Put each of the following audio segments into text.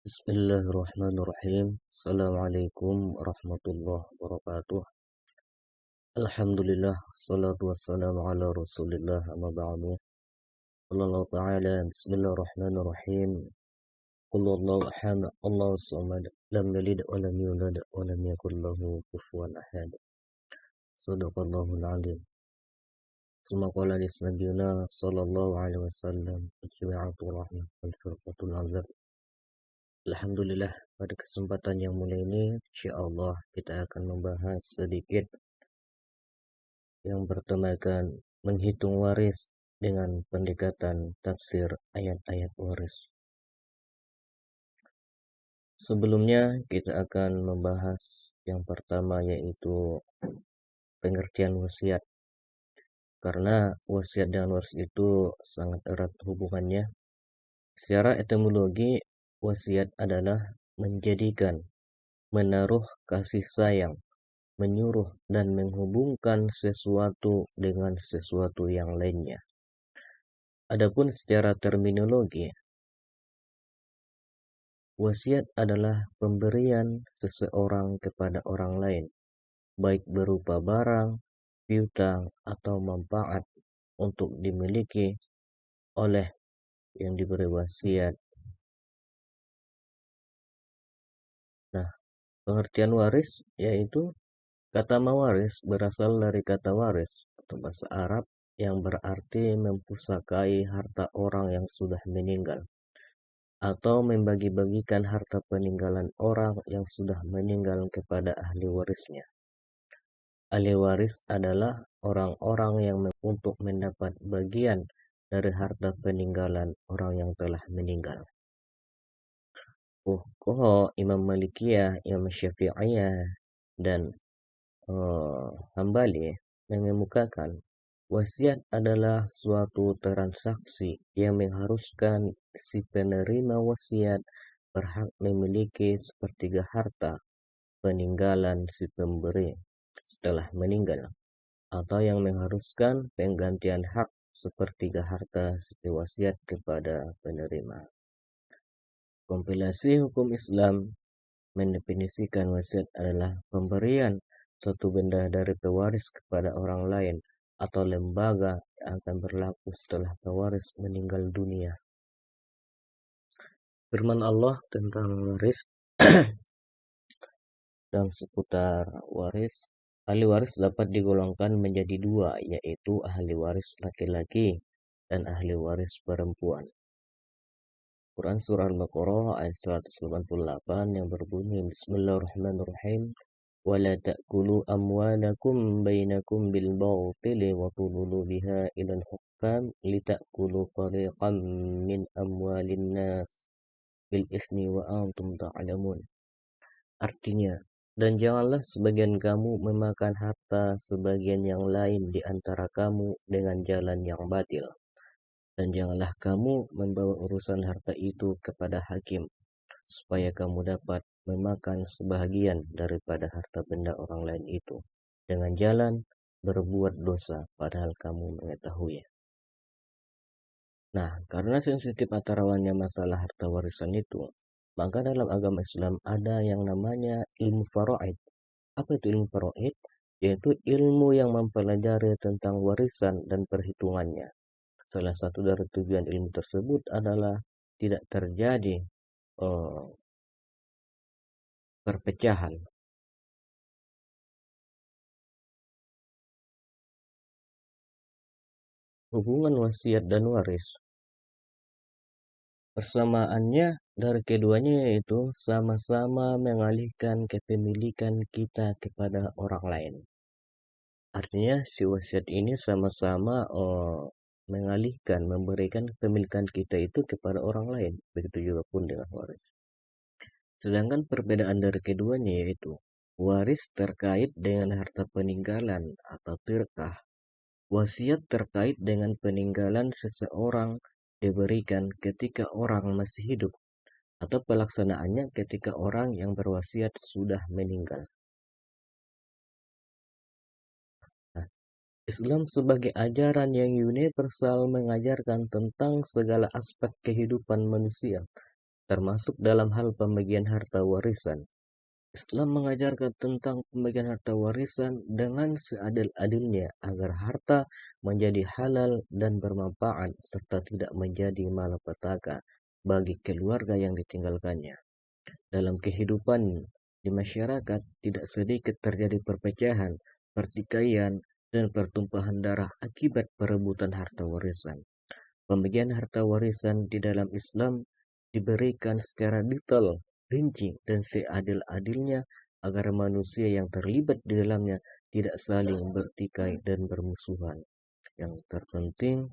Bismillahirrahmanirrahim. Assalamualaikum warahmatullahi wabarakatuh. Alhamdulillah, salatu wassalamu ala rasulillah amma ba'du. Allah ta'ala, bismillahirrahmanirrahim. Qul wallahu ahad, Allahu samad, lam yalid wa lam yulad wa lam yakul lahu kufuwan ahad. Shadaqallahul alim. Summa qala Nabiyuna sallallahu alaihi wasallam, ijma'atul rahmah wal firqatul azab. Alhamdulillah, pada kesempatan yang mulia ini, insyaallah kita akan membahas sedikit yang bertemakan menghitung waris dengan pendekatan tafsir ayat-ayat waris. Sebelumnya kita akan membahas yang pertama yaitu pengertian wasiat. Karena wasiat dan waris itu sangat erat hubungannya. Secara etimologi, wasiat adalah menjadikan, menaruh kasih sayang, menyuruh dan menghubungkan sesuatu dengan sesuatu yang lainnya. Adapun secara terminologi, wasiat adalah pemberian seseorang kepada orang lain, baik berupa barang, piutang, atau manfaat untuk dimiliki oleh yang diberi wasiat. Nah, pengertian waris yaitu kata mawaris berasal dari kata waris atau bahasa Arab yang berarti mempusakai harta orang yang sudah meninggal atau membagi-bagikan harta peninggalan orang yang sudah meninggal kepada ahli warisnya. Ahli waris adalah orang-orang yang untuk mendapat bagian dari harta peninggalan orang yang telah meninggal. Fuqaha Imam Malikiyah, Imam Syafi'iyah, dan Hambali mengemukakan wasiat adalah suatu transaksi yang mengharuskan si penerima wasiat berhak memiliki sepertiga harta peninggalan si pemberi setelah meninggal, atau yang mengharuskan penggantian hak sepertiga harta si pewasiat kepada penerima. Kompilasi hukum Islam mendefinisikan wasiat adalah pemberian suatu benda dari pewaris kepada orang lain atau lembaga yang akan berlaku setelah pewaris meninggal dunia. Firman Allah tentang waris dan seputar waris, ahli waris dapat digolongkan menjadi dua, yaitu ahli waris laki-laki dan ahli waris perempuan. Quran Surah Al-Baqarah ayat 188 yang berbunyi Bismillahirrahmanirrahim وَلَا تَأْكُلُوا أَمْوَالَكُمْ بَيْنَكُمْ بِالْبَاطِلِ وَتُدْلُوا بِهَا إِلَى الْحُكَّامِ لِتَأْكُلُوا فَرِيقًا مِنْ أَمْوَالِ النَّاسِ بِالْإِثْمِ وَأَنْتُمْ تَعْلَمُونَ. Artinya, dan janganlah sebagian kamu memakan harta sebagian yang lain di antara kamu dengan jalan yang batil. Dan janganlah kamu membawa urusan harta itu kepada hakim, supaya kamu dapat memakan sebahagian daripada harta benda orang lain itu dengan jalan berbuat dosa padahal kamu mengetahui. Nah, karena sensitif atau rawannya masalah harta warisan itu, maka dalam agama Islam ada yang namanya ilmu faraid. Apa itu ilmu faraid? Yaitu ilmu yang mempelajari tentang warisan dan perhitungannya. Salah satu dari tujuan ilmu tersebut adalah tidak terjadi perpecahan. Hubungan wasiat dan waris. Persamaannya dari keduanya yaitu sama-sama mengalihkan kepemilikan kita kepada orang lain. Artinya si wasiat ini sama-sama mengalihkan, memberikan kepemilikan kita itu kepada orang lain. Begitu juga pun dengan waris. Sedangkan perbedaan dari keduanya yaitu waris terkait dengan harta peninggalan atau tirkah. Wasiat terkait dengan peninggalan seseorang diberikan ketika orang masih hidup atau pelaksanaannya ketika orang yang berwasiat sudah meninggal. Nah, Islam sebagai ajaran yang universal mengajarkan tentang segala aspek kehidupan manusia, termasuk dalam hal pembagian harta warisan. Islam mengajarkan tentang pembagian harta warisan dengan seadil-adilnya agar harta menjadi halal dan bermanfaat serta tidak menjadi malapetaka bagi keluarga yang ditinggalkannya. Dalam kehidupan di masyarakat, tidak sedikit terjadi perpecahan, pertikaian, dan pertumpahan darah akibat perebutan harta warisan. Pembagian harta warisan di dalam Islam diberikan secara detail, rinci, dan seadil-adilnya agar manusia yang terlibat di dalamnya tidak saling bertikai dan bermusuhan. Yang terpenting,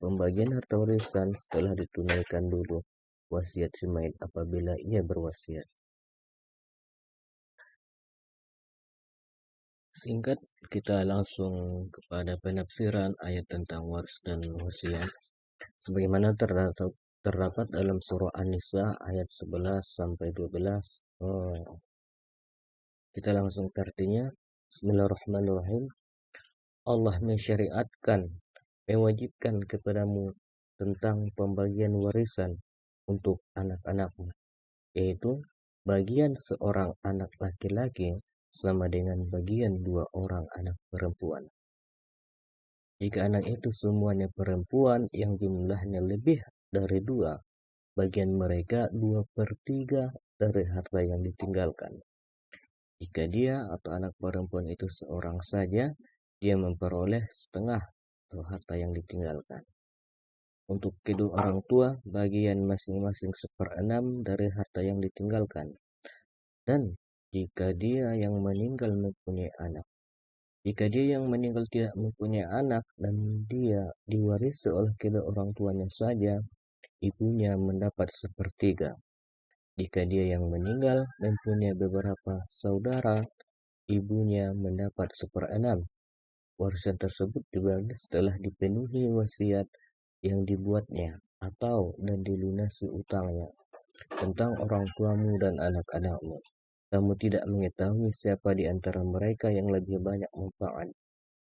pembagian harta warisan setelah ditunaikan dulu wasiat si mayit apabila ia berwasiat. Singkat, kita langsung kepada penafsiran ayat tentang waris dan wasiat. Sebagaimana terdapat dalam surah An-Nisa ayat 11 sampai 12. Kita langsung ke artinya. Bismillahirrahmanirrahim. Allah mensyariatkan, mewajibkan kepadamu tentang pembagian warisan untuk anak-anakmu, yaitu bagian seorang anak laki-laki sama dengan bagian 2 orang anak perempuan. Jika anak itu semuanya perempuan yang jumlahnya lebih dari 2, bagian mereka 2/3 dari harta yang ditinggalkan. Jika dia atau anak perempuan itu seorang saja, dia memperoleh setengah atau harta yang ditinggalkan. Untuk kedua orang tua, bagian masing-masing 1/6 dari harta yang ditinggalkan. Dan jika dia yang meninggal mempunyai anak, jika dia yang meninggal tidak mempunyai anak dan dia diwarisi oleh kedua orang tuanya saja, ibunya mendapat 1/3. Jika dia yang meninggal mempunyai beberapa saudara, ibunya mendapat 1/6. Warisan tersebut dibagi setelah dipenuhi wasiat yang dibuatnya atau dan dilunasi utangnya. Tentang orang tuamu dan anak-anakmu, kamu tidak mengetahui siapa di antara mereka yang lebih banyak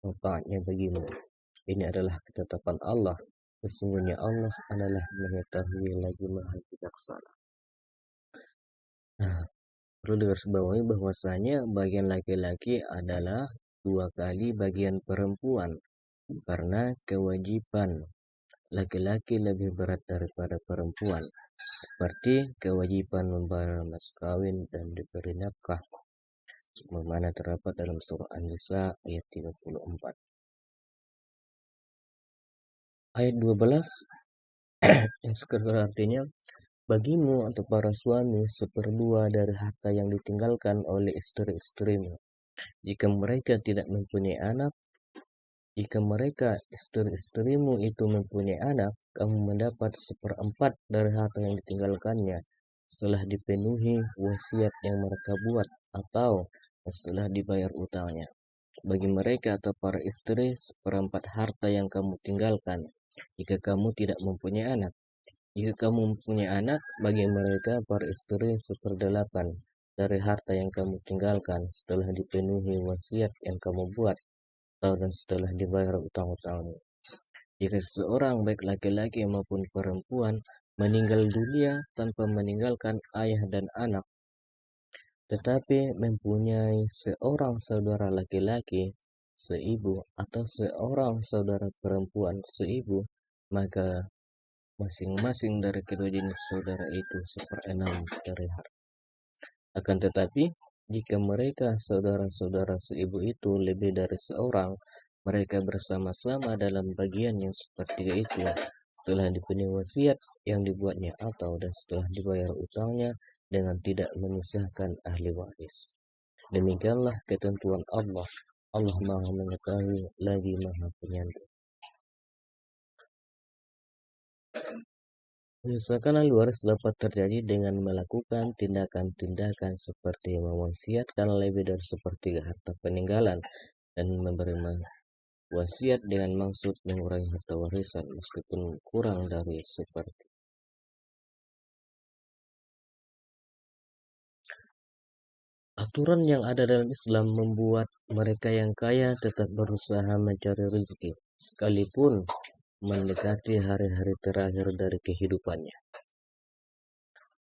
manfaatnya bagimu. Ini adalah ketetapan Allah. Sesungguhnya Allah adalah mengetahui lagi maha bijaksana. Nah, perlu digarisbawahi bahwasanya bagian laki-laki adalah 2 kali bagian perempuan, karena kewajiban laki-laki lebih berat daripada perempuan, seperti kewajiban membayar mas kawin dan diberi nafkah, sebagaimana terdapat dalam surah An-Nisa ayat 34. Ayat 12 yang sekedar artinya, bagimu atau para suami 1/2 dari harta yang ditinggalkan oleh istri-istrimu. Jika mereka tidak mempunyai anak, jika mereka istri-istrimu itu mempunyai anak, kamu mendapat 1/4 dari harta yang ditinggalkannya setelah dipenuhi wasiat yang mereka buat atau setelah dibayar utangnya. Bagi mereka atau para istri 1/4 harta yang kamu tinggalkan jika kamu tidak mempunyai anak. Jika kamu mempunyai anak, bagi mereka para istri 1/8 dari harta yang kamu tinggalkan setelah dipenuhi wasiat yang kamu buat atau dan setelah dibayar utang-utangmu. Jika seseorang baik laki-laki maupun perempuan meninggal dunia tanpa meninggalkan ayah dan anak, tetapi mempunyai seorang saudara laki-laki seibu atau seorang saudara perempuan seibu, maka masing-masing dari kedua jenis saudara itu 1/6 dari harta. Akan tetapi, jika mereka saudara-saudara seibu itu lebih dari seorang, mereka bersama-sama dalam bagian yang 1/3 itu setelah dipenuhi wasiat yang dibuatnya atau dan setelah dibayar utangnya dengan tidak memisahkan ahli waris. Demikianlah ketentuan Allah. Allah Maha Mengetahui lagi Maha Penyantun. Misalkan ahli waris dapat terjadi dengan melakukan tindakan-tindakan seperti mewasiatkan lebih dari 1/3 harta peninggalan dan memberi wasiat dengan maksud mengurangi harta warisan meskipun kurang dari 1/3. Aturan yang ada dalam Islam membuat mereka yang kaya tetap berusaha mencari rezeki, sekalipun mendekati hari-hari terakhir dari kehidupannya.